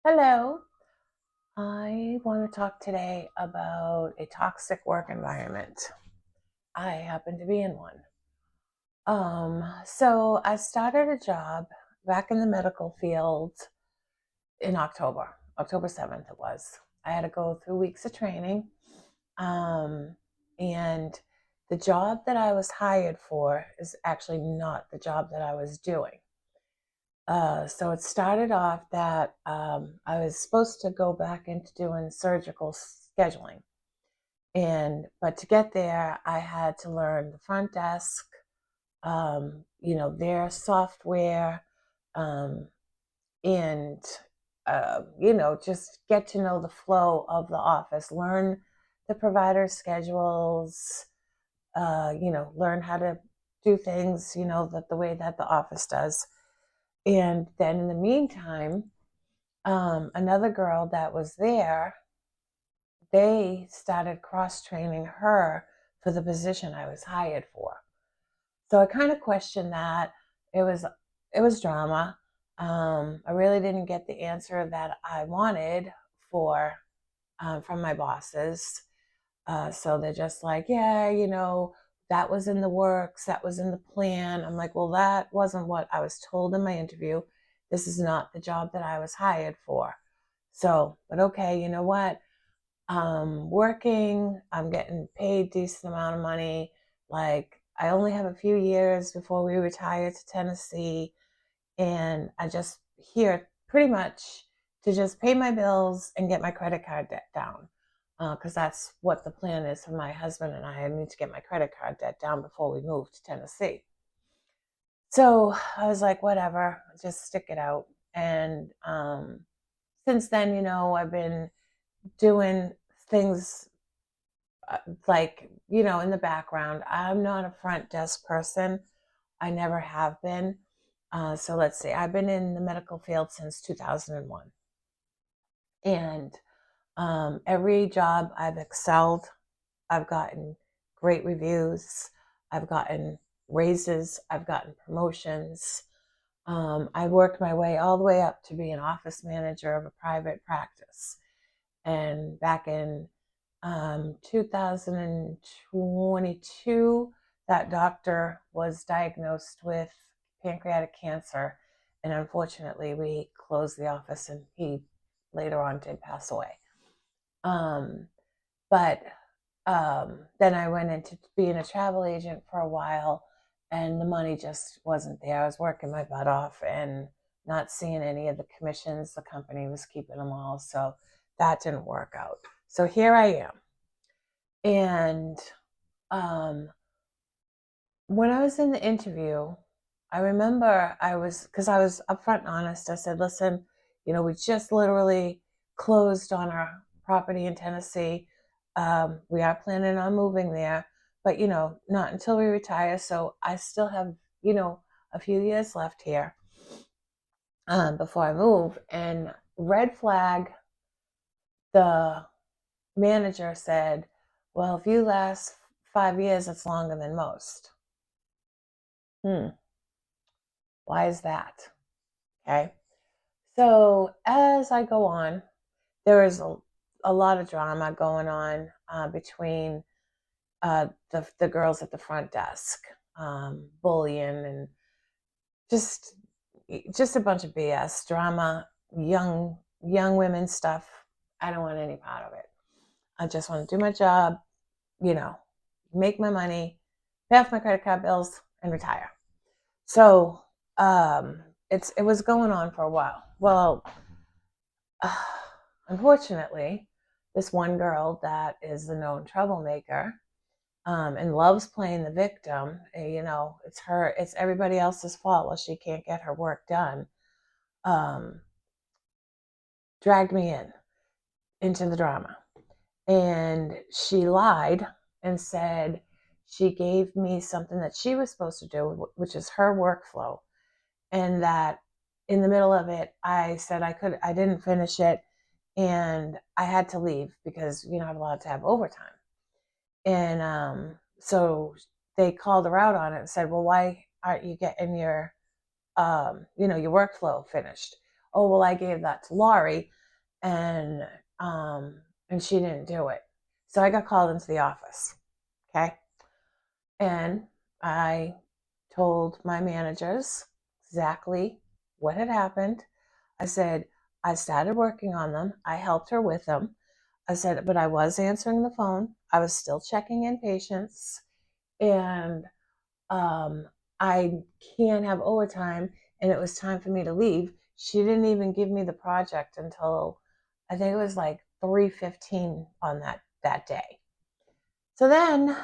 Hello. I want to talk today about a toxic work environment. I happen to be in one. So I started a job back in the medical field in October 7th it was. I had to go through weeks of training. Um, and the job that I was hired for is actually not the job that I was doing. So it started off that I was supposed to go back into doing surgical scheduling, but to get there, I had to learn the front desk, their software, um, and just get to know the flow of the office, learn the provider schedules, learn how to do things, that the way that the office does. And then in the meantime, another girl that was there, they started cross training her for the position I was hired for. So I kind of questioned that. It was it was drama. I really didn't get the answer that I wanted for from my bosses. So they're just like, yeah, that was in the works, that was in the plan. I'm like, well, that wasn't what I was told in my interview. This is not the job that I was hired for. So, but okay, you know what? I'm working, I'm getting paid decent amount of money. Like, I only have a few years before we retire to Tennessee, and I just here pretty much to just pay my bills and get my credit card debt down. Because that's what the plan is for my husband and I. I need to get my credit card debt down before we move to Tennessee. So I was like, whatever, just stick it out. And since then, I've been doing things like, in the background. I'm not a front desk person. I never have been. So let's see, I've been in the medical field since 2001. And every job I've excelled, I've gotten great reviews, I've gotten raises, I've gotten promotions. I worked my way all the way up to be an office manager of a private practice. And back in 2022, that doctor was diagnosed with pancreatic cancer. And unfortunately, we closed the office and he later on did pass away. Um, but then I went into being a travel agent for a while, and the money just wasn't there. I was working my butt off and not seeing any of the commissions. The company was keeping them all. So that didn't work out. So here I am. And um, when I was in the interview, I remember because I was upfront and honest. I said, listen, we just literally closed on our property in Tennessee. We are planning on moving there, but, not until we retire. So I still have, a few years left here before I move. And red flag, the manager said, well, if you last 5 years, it's longer than most. Hmm. Why is that? Okay. So as I go on, there is a lot of drama going on between the girls at the front desk, bullying and just just a bunch of BS drama, young women stuff. I don't want any part of it. I just want to do my job, you know, make my money, pay off my credit card bills, and retire. So it was going on for a while. Well, unfortunately, this one girl that is the known troublemaker and loves playing the victim, it's everybody else's fault while she can't get her work done, um, dragged me into the drama. And she lied and said she gave me something that she was supposed to do, which is her workflow, and that in the middle of it, I said I didn't finish it, and I had to leave because you're not allowed to have overtime. And so they called her out on it and said, well, why aren't you getting your your workflow finished? oh, well, I gave that to Laurie and she didn't do it. So I got called into the office. Okay. And I told my managers exactly what had happened. I said, I started working on them. I helped her with them. I said, but I was answering the phone. I was still checking in patients. And um, I can't have overtime. And it was time for me to leave. She didn't even give me the project until I think it was like 3:15 on that day. So then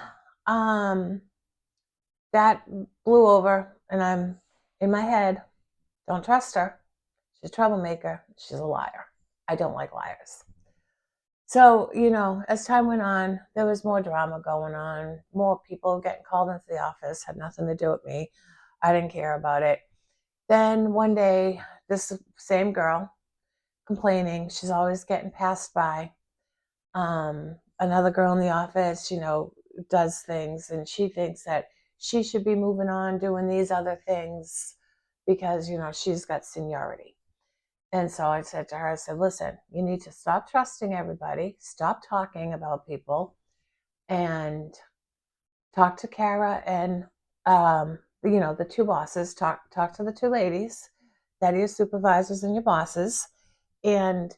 that blew over, and I'm in my head, don't trust her. She's a troublemaker. She's a liar. I don't like liars. So, as time went on, there was more drama going on, more people getting called into the office, had nothing to do with me. I didn't care about it. Then one day, this same girl complaining, she's always getting passed by. Another girl in the office, does things, and she thinks that she should be moving on, doing these other things because, she's got seniority. And so I said to her, I said, listen, you need to stop trusting everybody, stop talking about people, and talk to Kara and, the two bosses, talk to the two ladies that are your supervisors and your bosses, and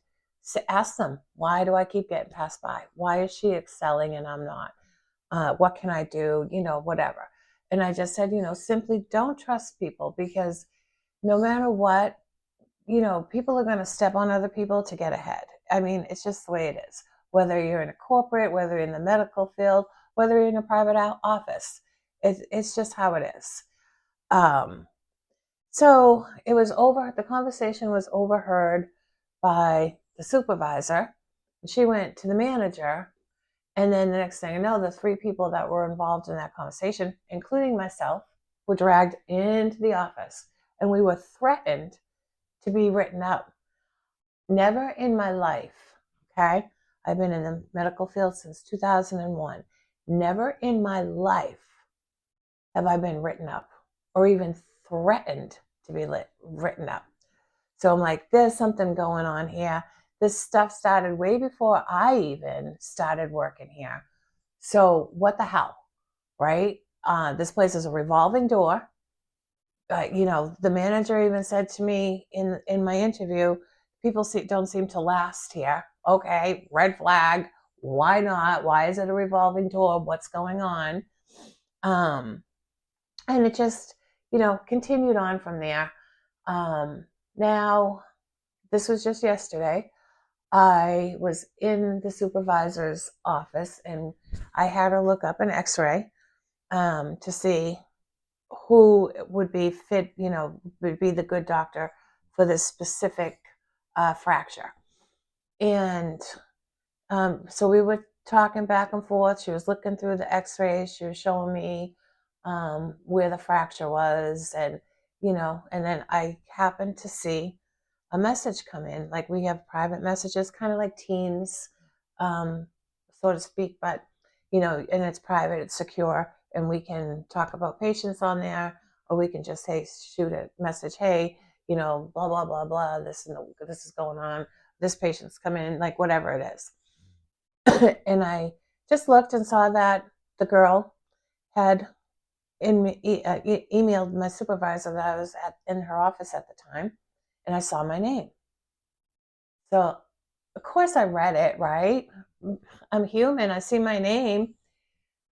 ask them, why do I keep getting passed by? Why is she excelling and I'm not? What can I do? Whatever. And I just said, simply don't trust people, because no matter what, people are going to step on other people to get ahead. I mean, it's just the way it is. Whether you're in a corporate, whether you're in the medical field, whether you're in a private office, it's just how it is. So it was over. The conversation was overheard by the supervisor. She went to the manager. And then the next thing I know, the three people that were involved in that conversation, including myself, were dragged into the office. And we were threatened to be written up. Never in my life, okay? I've been in the medical field since 2001. Never in my life have I been written up or even threatened to be written up. So I'm like, there's something going on here. This stuff started way before I even started working here. So what the hell, right? This place is a revolving door. The manager even said to me in my interview, people don't seem to last here. Okay, red flag. Why not? Why is it a revolving door? What's going on? And it just, continued on from there. Now, this was just yesterday. I was in the supervisor's office and I had her look up an x-ray to see who would be fit, would be the good doctor for this specific fracture. And so we were talking back and forth. She was looking through the x-rays. She was showing me where the fracture was. And, and then I happened to see a message come in. Like, we have private messages, kind of like Teams, so to speak, but, and it's private, it's secure, and we can talk about patients on there, or we can just shoot a message, hey, blah, blah, blah, blah, this is going on, this patient's coming in, like whatever it is. And I just looked and saw that the girl had emailed my supervisor that I was in her office at the time, and I saw my name. So, of course, I read it, right? I'm human. I see my name.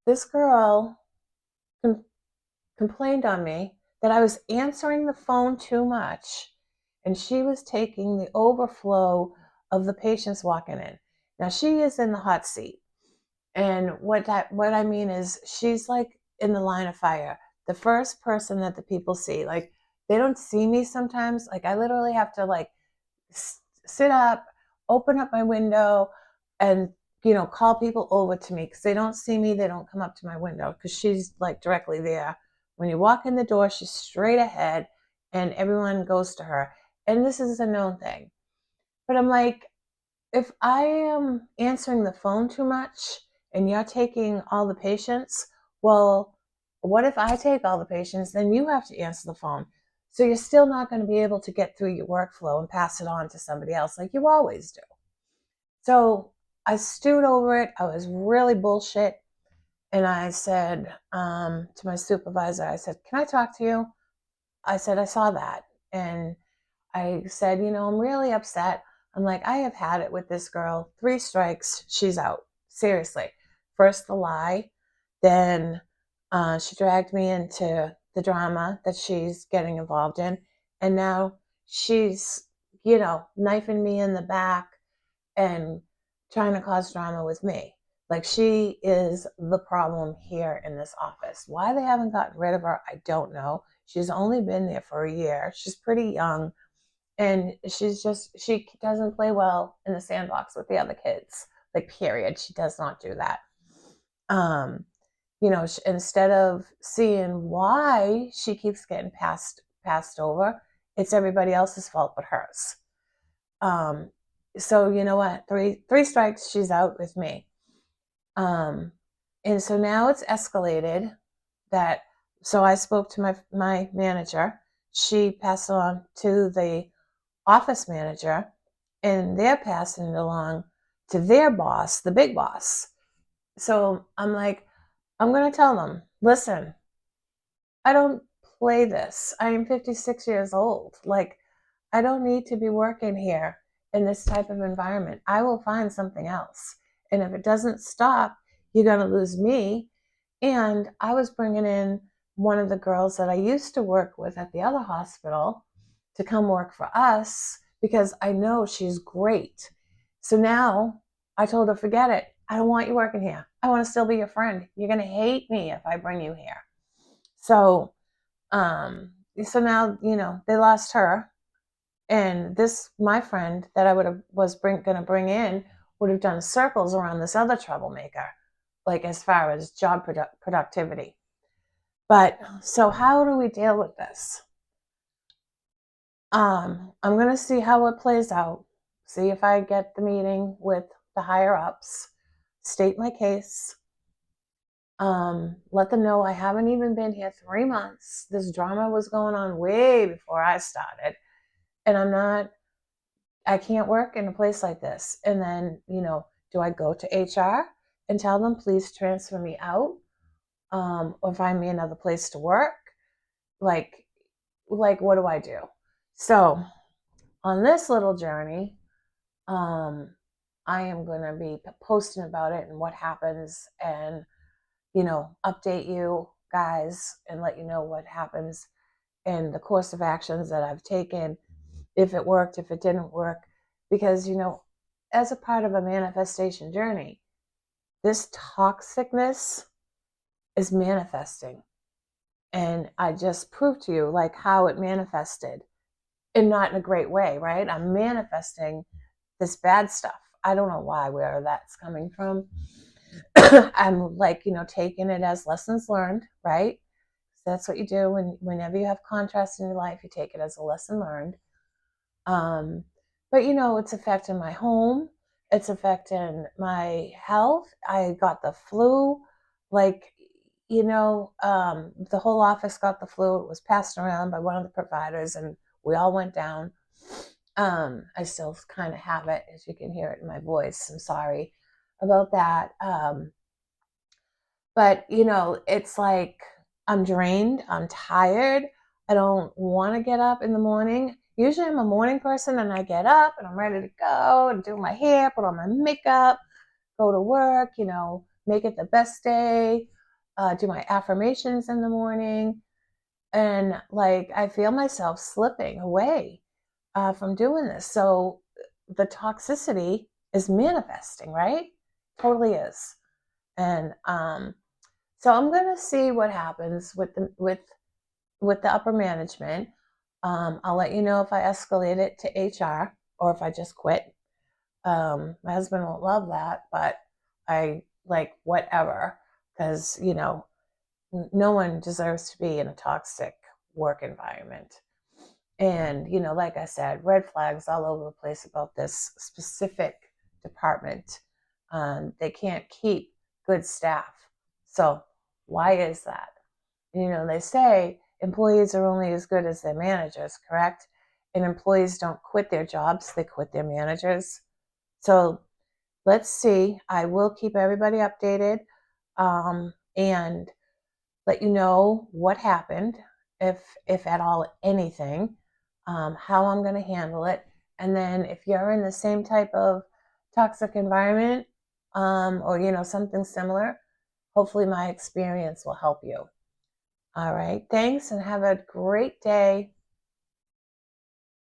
This girl complained on me that I was answering the phone too much, and she was taking the overflow of the patients walking in. Now, she is in the hot seat. And what I mean is, she's like in the line of fire. The first person that the people see, like, they don't see me sometimes. Like, I literally have to sit up, open up my window, and call people over to me, because they don't see me. They don't come up to my window because she's like directly there. When you walk in the door, she's straight ahead, and everyone goes to her. And this is a known thing. But I'm like, if I am answering the phone too much and you're taking all the patients, well, what if I take all the patients? Then you have to answer the phone. So you're still not going to be able to get through your workflow and pass it on to somebody else like you always do. So I stewed over it. I was really bullshit. And I said to my supervisor, I said, can I talk to you? I said, I saw that. And I said, I'm really upset. I'm like, I have had it with this girl. 3 strikes, she's out. Seriously. First the lie, then she dragged me into the drama that she's getting involved in. And now she's, knifing me in the back and trying to cause drama with me. Like, she is the problem here in this office. Why they haven't gotten rid of her, I don't know. She's only been there for a year. She's pretty young. And she doesn't play well in the sandbox with the other kids. Like, period. She does not do that. Instead of seeing why she keeps getting passed over, it's everybody else's fault but hers. So you know what? Three strikes, she's out with me. And so now it's escalated that, so I spoke to my manager. She passed it on to the office manager, and they're passing it along to their boss, the big boss. So I'm like, I'm going to tell them, listen, I don't play this. I am 56 years old. Like, I don't need to be working here in this type of environment. I will find something else. And if it doesn't stop, you're going to lose me. And I was bringing in one of the girls that I used to work with at the other hospital to come work for us because I know she's great. So now I told her, forget it. I don't want you working here. I want to still be your friend. You're going to hate me if I bring you here. So, so now, they lost her. And my friend that I was going to bring in would have done circles around this other troublemaker, like as far as job productivity. But so how do we deal with this? I'm going to see how it plays out, see if I get the meeting with the higher ups, state my case, let them know I haven't even been here 3 months. This drama was going on way before I started. And I can't work in a place like this. And then, do I go to HR and tell them, please transfer me out, or find me another place to work? Like, what do I do? So on this little journey, I am going to be posting about it and what happens, and, update you guys and let you know what happens and the course of actions that I've taken, if it worked, if it didn't work. Because, as a part of a manifestation journey, this toxicness is manifesting. And I just proved to you like how it manifested, and not in a great way, right? I'm manifesting this bad stuff. I don't know where that's coming from. I'm like, taking it as lessons learned, right? So that's what you do whenever you have contrast in your life, you take it as a lesson learned. But it's affecting my home. It's affecting my health. I got the flu. Like, the whole office got the flu. It was passed around by one of the providers, and we all went down. I still kind of have it, as you can hear it in my voice. I'm sorry about that. But, it's like I'm drained. I'm tired. I don't want to get up in the morning. Usually I'm a morning person, and I get up and I'm ready to go and do my hair, put on my makeup, go to work, make it the best day, do my affirmations in the morning. And like, I feel myself slipping away from doing this. So the toxicity is manifesting, right? Totally is. And so I'm going to see what happens with the upper management. I'll let you know if I escalate it to HR or if I just quit. My husband won't love that, but I like whatever, because no one deserves to be in a toxic work environment. And like I said, red flags all over the place about this specific department. They can't keep good staff. So why is that? They say employees are only as good as their managers, correct? And employees don't quit their jobs, they quit their managers. So let's see. I will keep everybody updated, and let you know what happened, if at all anything, how I'm going to handle it. And then if you're in the same type of toxic environment, or something similar, hopefully my experience will help you. All right. Thanks and have a great day.